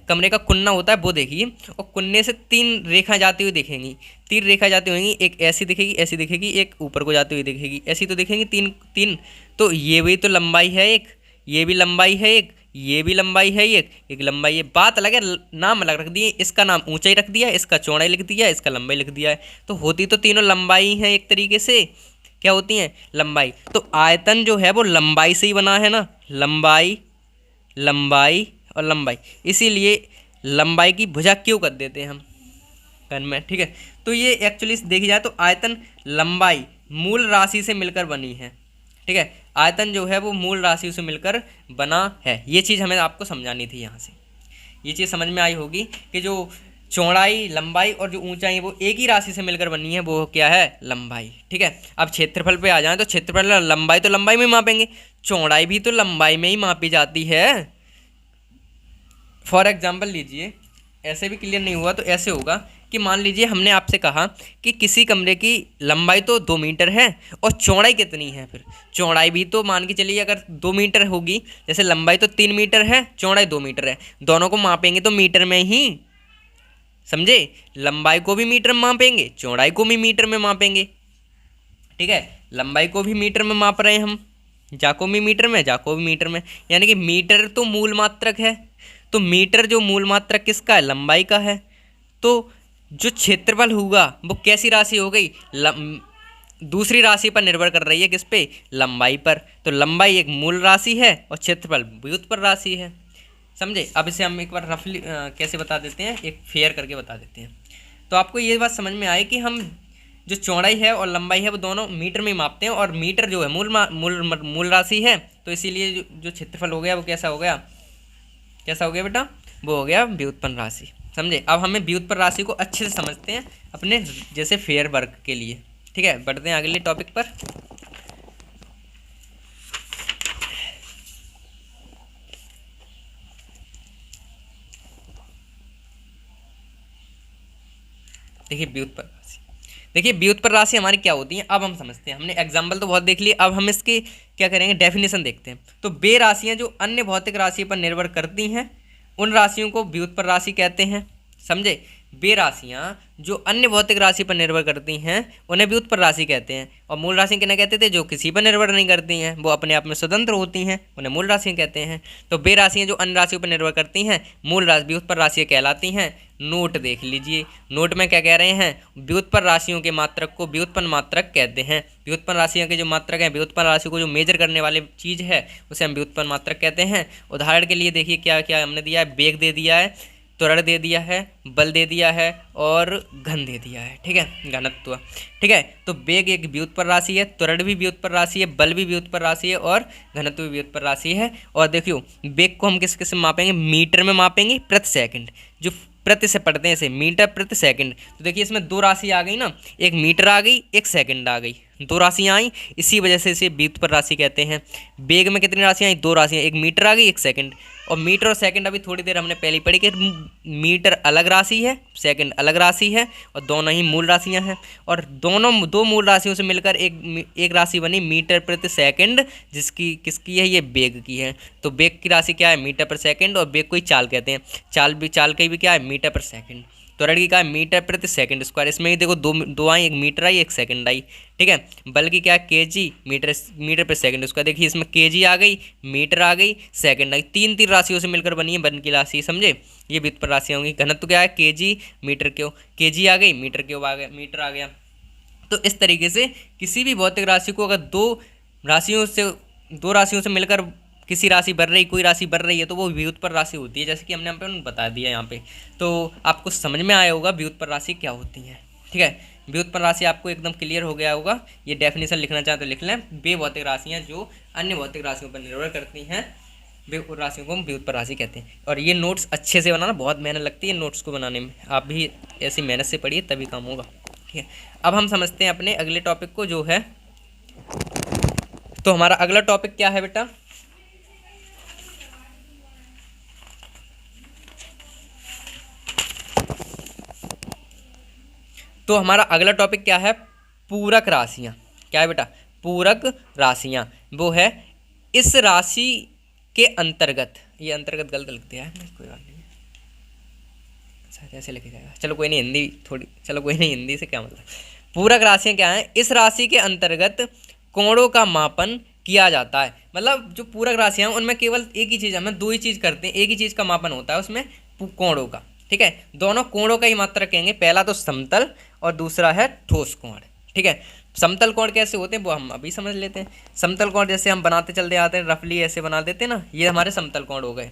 कमरे का कुन्ना होता है वो देखिए, और कुन्ने से 3 रेखा जाती हुई दिखेंगी, 3 रेखा जाती होंगी, एक ऐसी दिखेगी, ऐसी दिखेगी, एक ऊपर को जाती हुई दिखेगी, ऐसी तो दिखेंगी 3 तो ये भी तो लंबाई है एक, ये भी लंबाई है एक, ये भी लंबाई है एक लंबाई है। बात अलग है, नाम अलग रख दिए, इसका नाम ऊंचाई रख दिया, इसका चौड़ाई लिख दिया, इसका लंबाई लिख दिया है, तो होती तो तीनों लंबाई है एक तरीके से। क्या होती हैं, लंबाई। तो आयतन जो है वो लंबाई से ही बना है ना, लंबाई लंबाई और लंबाई, इसीलिए लंबाई की भुजा क्यों कर देते हैं हम पेन में। ठीक है, तो ये एक्चुअली देखी जाए तो आयतन लंबाई मूल राशि से मिलकर बनी है। ठीक है, आयतन जो है वो मूल राशि से मिलकर बना है। ये चीज़ हमें आपको समझानी थी। यहाँ से ये चीज़ समझ में आई होगी कि जो चौड़ाई लंबाई और जो ऊंचाई है वो एक ही राशि से मिलकर बनी है, वो क्या है, लंबाई। ठीक है, अब क्षेत्रफल पे आ जाएं तो क्षेत्रफल लंबाई तो लंबाई में मापेंगे, चौड़ाई भी तो लंबाई में ही मापी जाती है। फॉर एग्जाम्पल लीजिए, ऐसे भी क्लियर नहीं हुआ तो ऐसे होगा कि मान लीजिए हमने आपसे कहा कि किसी कमरे की लंबाई तो 2 मीटर है और चौड़ाई कितनी है, फिर चौड़ाई भी तो मान के चलिए अगर 2 मीटर होगी, जैसे लंबाई तो 3 मीटर है, चौड़ाई 2 मीटर है, दोनों को मापेंगे तो मीटर में ही, समझे, लंबाई को भी मीटर में मापेंगे, चौड़ाई को भी मीटर में मापेंगे। ठीक है, लंबाई को भी मीटर में माप रहे हैं हम, जाको भी मीटर में, जाको भी मीटर में, यानी कि मीटर तो मूल मात्रक है, तो मीटर जो मूल मात्रक किसका है, लंबाई का है। तो जो क्षेत्रफल होगा वो कैसी राशि हो गई, दूसरी राशि पर निर्भर कर रही है, किस पे, लंबाई पर। तो लंबाई एक मूल राशि है और क्षेत्रफल व्युत्पन्न राशि है, समझे। अब इसे हम एक बार रफली कैसे बता देते हैं, एक फेयर करके बता देते हैं। तो आपको ये बात समझ में आए कि हम जो चौड़ाई है और लंबाई है वो दोनों मीटर में मापते हैं, और मीटर जो है मूल राशि है, तो इसीलिए जो क्षेत्रफल हो गया वो कैसा हो गया, कैसा हो गया बेटा, वो हो गया व्युत्पन्न राशि, समझे। अब हमें व्युत्पन्न राशि को अच्छे से समझते हैं अपने जैसे फेयर वर्क के लिए। ठीक है, बढ़ते हैं अगले टॉपिक पर। देखिए व्युत्पन्न राशि, देखिए व्युत्पन्न राशि हमारी क्या होती है, अब हम समझते हैं। हमने एग्जाम्पल तो बहुत देख लिए, अब हम इसकी क्या करेंगे, डेफिनेशन देखते हैं। तो वे राशियाँ जो अन्य भौतिक राशि पर निर्भर करती हैं उन राशियों को व्युत्पन्न राशि कहते हैं, समझे। वे राशियाँ जो अन्य भौतिक राशि पर निर्भर करती हैं उन्हें व्युत्पन्न राशि कहते हैं, और मूल राशि किन्हें कहते थे, जो किसी पर निर्भर नहीं करती हैं, वो अपने आप में स्वतंत्र होती हैं, उन्हें मूल राशियाँ कहते हैं। तो वे राशियाँ जो अन्य राशियों पर निर्भर करती हैं मूल राशि व्युत्पन्न राशियाँ कहलाती हैं। नोट देख लीजिए, नोट में क्या कह रहे हैं, व्युत्पन्न राशियों के मात्रक को व्युत्पन्न मात्रक कहते हैं। व्युत्पन्न राशियों के जो मात्रक हैं, व्युत्पन्न राशि को जो मेजर करने वाली चीज़ है उसे हम व्युत्पन्न मात्रक कहते हैं। उदाहरण के लिए देखिए क्या क्या हमने दिया है, वेग दे दिया है, त्वरण दे दिया है, बल दे दिया है और घन दे दिया है। ठीक है, घनत्व। ठीक है, तो वेग एक व्युत्पन्न राशि है, त्वरण भी व्युत्पन्न राशि है, बल भी व्युत्पन्न राशि है और घनत्व भी व्युत्पन्न राशि है। और देखियो वेग को हम किस में मापेंगे, मीटर में मापेंगे प्रति सेकंड, जो प्रति से पढ़ते हैं इसे मीटर प्रति सेकंड। तो देखिए इसमें 2 राशि आ गई ना, एक मीटर आ गई, एक सेकंड आ गई, 2 राशियाँ आई, इसी वजह से इसे व्युत्पन्न राशि कहते हैं। वेग में कितनी राशियाँ आई, 2 राशियाँ, एक मीटर आ गई, एक सेकंड। और मीटर और सेकंड अभी थोड़ी देर हमने पहले पढ़ी कि मीटर अलग राशि है, सेकंड अलग राशि है, और दोनों ही मूल राशियां हैं। और दोनों 2 मूल राशियों से मिलकर एक राशि बनी मीटर प्रति सेकंड, जिसकी किसकी है, ये वेग की है। तो वेग की राशि क्या है, मीटर पर सेकंड, और वेग को ही चाल कहते हैं, चाल की भी क्या है, मीटर पर सेकंड। त्वरण की क्या है, मीटर प्रति सेकंड स्क्वायर। इसमें ही देखो दो आई, एक मीटर आई, एक सेकंड आई। ठीक है, बल की क्या है, केजी, मीटर पर सेकंड स्क्वायर। देखिए इसमें केजी आ गई, मीटर आ गई, सेकंड आई, 3 राशियों से मिलकर बनी है बल की राशि, समझे। ये व्युत्पन्न राशियाँ होंगी। घनत्व क्या है, केजी मीटर क्यों, केजी आ गई, मीटर क्यों आ गया, मीटर आ गया। तो इस तरीके से किसी भी भौतिक राशि को अगर दो राशियों से मिलकर किसी राशि बढ़ रही, कोई राशि बढ़ रही है तो वो व्युत्पन्न राशि होती है, जैसे कि हमने यहाँ पे बता दिया यहाँ पे। तो आपको समझ में आया होगा व्युत्पन्न राशि क्या होती है। ठीक है, व्युत्पन्न राशि आपको एकदम क्लियर हो गया होगा। ये डेफिनेशन लिखना चाहे तो लिख लें। वे भौतिक राशियाँ जो अन्य भौतिक राशियों पर निर्भर करती हैं, वे राशियों को हम व्युत्पन्न राशि कहते हैं। और ये नोट्स अच्छे से बनाना, बहुत मेहनत लगती है नोट्स को बनाने में, आप भी ऐसी मेहनत से पढ़िए तभी काम होगा। ठीक है, अब हम समझते हैं अपने अगले टॉपिक को जो है। तो हमारा अगला टॉपिक क्या है बेटा? तो हमारा अगला टॉपिक क्या है? पूरक राशियां। क्या है बेटा? पूरक राशियां। वो है इस राशि के अंतर्गत, ये अंतर्गत गलत लिख दिया है, कोई बात नहीं, शायद ऐसे लिखा जाएगा, चलो कोई नहीं, हिंदी थोड़ी, चलो कोई नहीं, हिंदी से क्या मतलब। पूरक राशियां क्या हैं? इस राशि के अंतर्गत कोणों का मापन किया जाता है। मतलब जो पूरक राशियां हैं उनमें केवल एक ही चीज़, हमें दो ही चीज़ करते हैं, एक ही चीज़ का मापन होता है उसमें, कोणों का। ठीक है, दोनों कोणों का ही मात्रा कहेंगे, पहला तो समतल और दूसरा है ठोस कोण। ठीक है, समतल कोण कैसे होते हैं वो हम अभी समझ लेते हैं। समतल कोण जैसे हम बनाते चलते आते हैं, रफली ऐसे बना देते हैं ना, ये हमारे समतल कोण हो गए।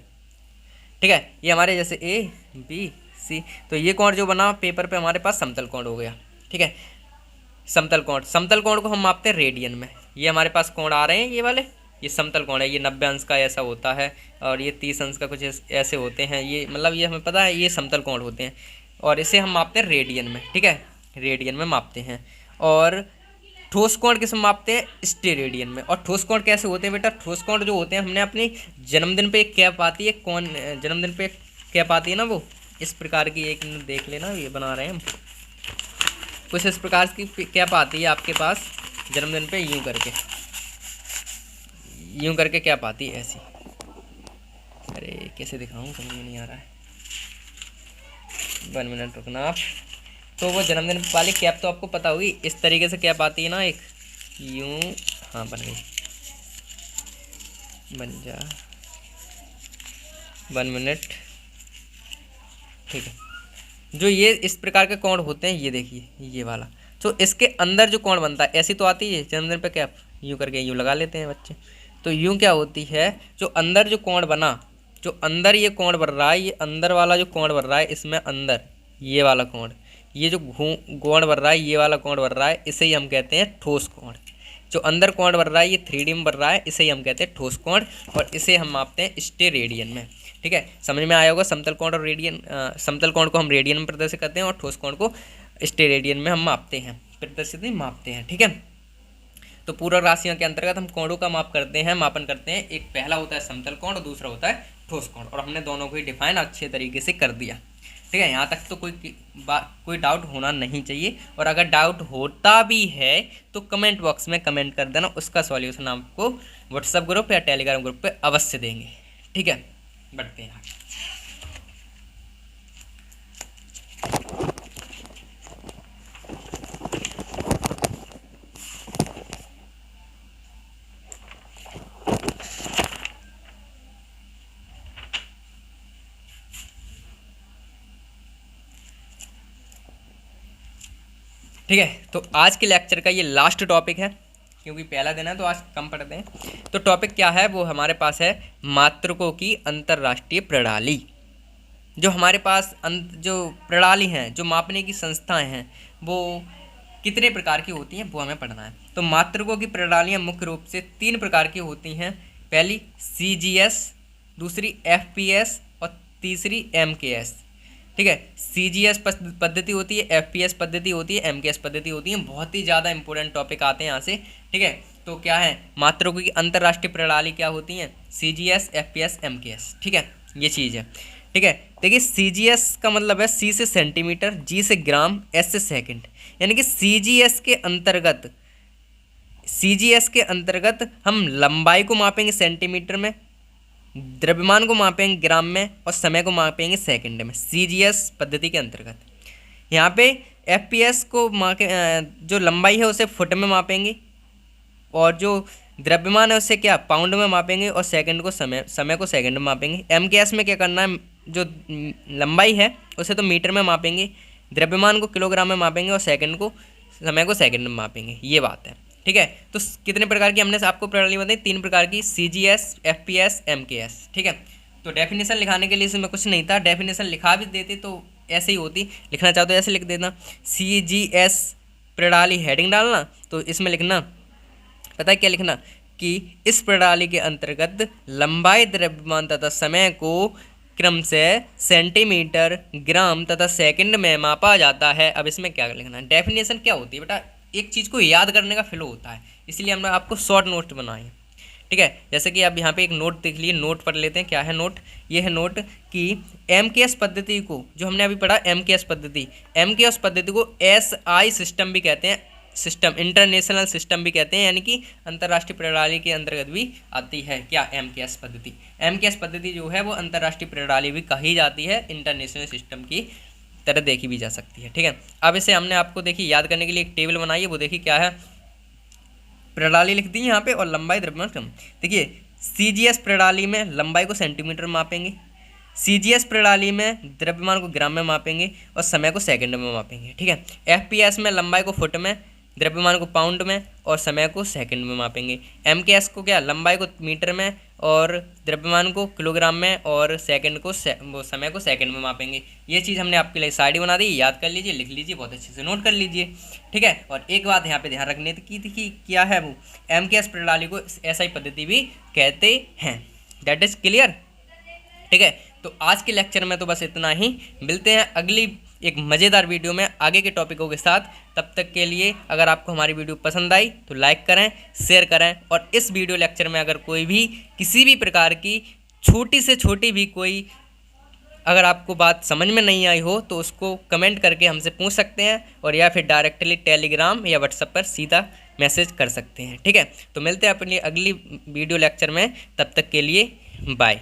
ठीक है, ये हमारे जैसे ए बी सी, तो ये कोण जो बना पेपर पे हमारे पास समतल कोण हो गया। ठीक है, समतल कोण, समतल कोण को हम मापते हैं रेडियन में। ये हमारे पास कोण आ रहे हैं, ये वाले, ये समतल कोण है, ये 90 अंश का ऐसा होता है और ये 30 अंश का कुछ ऐसे होते हैं, ये मतलब ये हमें पता है ये समतल कोण होते हैं और इसे हम मापते हैं रेडियन में। ठीक है, रेडियन में मापते हैं। और ठोस कोण किस में मापते हैं? स्टेरेडियन में। और ठोस कोण कैसे होते हैं बेटा? ठोस कोण जो होते हैं, हमने अपनी जन्मदिन पे एक कैप आती है, कौन जन्मदिन पे कैप आती है ना, वो इस प्रकार की, एक मिनट देख लेना, ये बना रहे हैं हम, कुछ इस प्रकार की कैप आती है आपके पास जन्मदिन पे, यूं करके कैप आती है ऐसी। अरे कैसे दिखाऊं, समझ में नहीं आ रहा है, 1 मिनट रुकना आप। तो वो जन्मदिन वाली कैप तो आपको पता होगी, इस तरीके से कैप आती है ना एक, यूं, हाँ बन गई, बन जा, 1 मिनट। ठीक है, जो ये इस प्रकार के कोण होते हैं, ये देखिए ये वाला, तो इसके अंदर जो कोण बनता है, ऐसी तो आती है जन्मदिन पे कैप, यूं करके यूं लगा लेते हैं बच्चे। तो यूं क्या होती है, जो अंदर जो कोण बना, जो अंदर ये कोण बन रहा है, ये अंदर वाला जो कोण बन रहा है, इसमें अंदर ये वाला कोण, ये जो कोण बन रहा है, ये वाला कोण बन रहा है, इसे ही हम कहते हैं ठोस कोण। जो अंदर कोण बन रहा है, ये 3D में बन रहा है, इसे ही हम कहते हैं ठोस कोण और इसे हम मापते हैं स्टेरेडियन में। ठीक है, समझ में आया होगा। समतल कोण और रेडियन, समतल कोण को हम रेडियन में प्रदर्शित करते हैं और ठोस कोण को स्टेरेडियन में हम मापते हैं, प्रदर्शित नहीं मापते हैं। ठीक है, तो पूरक राशियों के अंतर्गत हम कोणों का माप करते हैं, मापन करते हैं। एक पहला होता है समतल कोण और दूसरा होता है ठोस कोण, और हमने दोनों को ही डिफाइन अच्छे तरीके से कर दिया। ठीक है, यहाँ तक तो कोई डाउट होना नहीं चाहिए, और अगर डाउट होता भी है तो कमेंट बॉक्स में कमेंट कर देना, उसका सॉल्यूशन आपको व्हाट्सएप ग्रुप या टेलीग्राम ग्रुप पे अवश्य देंगे। ठीक है, बढ़ते हैं आगे। ठीक है, तो आज के लेक्चर का ये लास्ट टॉपिक है, क्योंकि पहला दिन है तो आज कम पढ़ते हैं। तो टॉपिक क्या है, वो हमारे पास है मात्रकों की अंतर्राष्ट्रीय प्रणाली। जो हमारे पास जो प्रणाली हैं, जो मापने की संस्थाएं हैं, वो कितने प्रकार की होती हैं वो हमें पढ़ना है। तो मात्रकों की प्रणालियाँ मुख्य रूप से 3 प्रकार की होती हैं। पहली CGS, दूसरी FPS और तीसरी MKS। ठीक है, CGS पद्धति होती है, FPS पद्धति होती है, MKS पद्धति होती है। बहुत ही ज़्यादा इंपॉर्टेंट टॉपिक आते हैं यहाँ से। ठीक है, तो क्या है, मात्रकों की अंतर्राष्ट्रीय प्रणाली क्या होती हैं? CGS, FPS, MKS। ठीक है, ये चीज़ है। ठीक है, देखिए CGS का मतलब है C से सेंटीमीटर, G से ग्राम, S से सेकंड। यानी कि CGS के अंतर्गत हम लंबाई को मापेंगे सेंटीमीटर में, द्रव्यमान को मापेंगे ग्राम में और समय को मापेंगे सेकंड में, CGS पद्धति के अंतर्गत। यहाँ पे FPS को जो लंबाई है उसे फुट में मापेंगे, और जो द्रव्यमान है उसे क्या पाउंड में मापेंगे, और सेकंड को समय को सेकंड में मापेंगे। MKS में क्या करना है, जो लंबाई है उसे तो मीटर में मापेंगे, द्रव्यमान को किलोग्राम में मापेंगे और समय को सेकंड में मापेंगे। ये बात है। ठीक है। तो कितने प्रकार की हमने आपको प्रणाली बताई, 3 प्रकार की, CGS, FPS, MKS, ठीक है। तो डेफिनेशन लिखाने के लिए इसमें कुछ नहीं था, डेफिनेशन लिखा भी देते तो ऐसे ही होती, लिखना चाहो तो ऐसे लिख देना, CGS प्रणाली हेडिंग डालना, तो इसमें लिखना, पता है क्या लिखना, कि इस प्रणाली के अंतर्गत लंबाई, द्रव्यमान तथा समय को क्रम से सेंटीमीटर, ग्राम तथा सेकंड में मापा जाता है। अब इसमें क्या लिखना है, डेफिनेशन क्या होती है बेटा, एक चीज़ को याद करने का फ्लो होता है, इसलिए हमने आपको शॉर्ट नोट बनाए, ठीक है। जैसे कि आप यहाँ पे एक नोट देख लिए, नोट पढ़ लेते हैं, क्या है नोट, ये है नोट कि MKS पद्धति को, जो हमने अभी पढ़ा MKS पद्धति को SI सिस्टम भी कहते हैं, सिस्टम इंटरनेशनल सिस्टम भी कहते हैं, यानी कि अंतर्राष्ट्रीय प्रणाली के अंतर्गत भी आती है क्या, MKS पद्धति। MKS पद्धति जो है वो अंतर्राष्ट्रीय प्रणाली भी कही जाती है, इंटरनेशनल सिस्टम की तरह देखी भी जा सकती है, ठीक है। अब इसे हमने आपको देखिए याद करने के लिए एक टेबल बनाई है, वो देखिए क्या है, प्रणाली लिख दी यहाँ पे और लंबाई, द्रव्यमान, क्रम। देखिए CGS प्रणाली में लंबाई को सेंटीमीटर में मापेंगे, CGS प्रणाली में द्रव्यमान को ग्राम में मापेंगे और समय को सेकंड में मापेंगे, ठीक है। FPS में लंबाई को फुट में, द्रव्यमान को पाउंड में और समय को सेकंड में मापेंगे। MKS को क्या, लंबाई को मीटर में और द्रव्यमान को किलोग्राम में और सेकंड को वो समय को सेकंड में मापेंगे। ये चीज़ हमने आपके लिए साइड बना दी, याद कर लीजिए, लिख लीजिए, बहुत अच्छे से नोट कर लीजिए, ठीक है। और एक बात यहाँ पे ध्यान रखने की थी कि क्या है वो, MKS प्रणाली को SI पद्धति भी कहते हैं, दैट इज क्लियर, ठीक है। तो आज के लेक्चर में तो बस इतना ही, मिलते हैं अगली एक मज़ेदार वीडियो में आगे के टॉपिकों के साथ। तब तक के लिए अगर आपको हमारी वीडियो पसंद आई तो लाइक करें, शेयर करें, और इस वीडियो लेक्चर में अगर कोई भी किसी भी प्रकार की छोटी से छोटी भी कोई अगर आपको बात समझ में नहीं आई हो तो उसको कमेंट करके हमसे पूछ सकते हैं, और या फिर डायरेक्टली टेलीग्राम या व्हाट्सएप पर सीधा मैसेज कर सकते हैं, ठीक है। तो मिलते हैं अपनी अगली वीडियो लेक्चर में, तब तक के लिए बाय।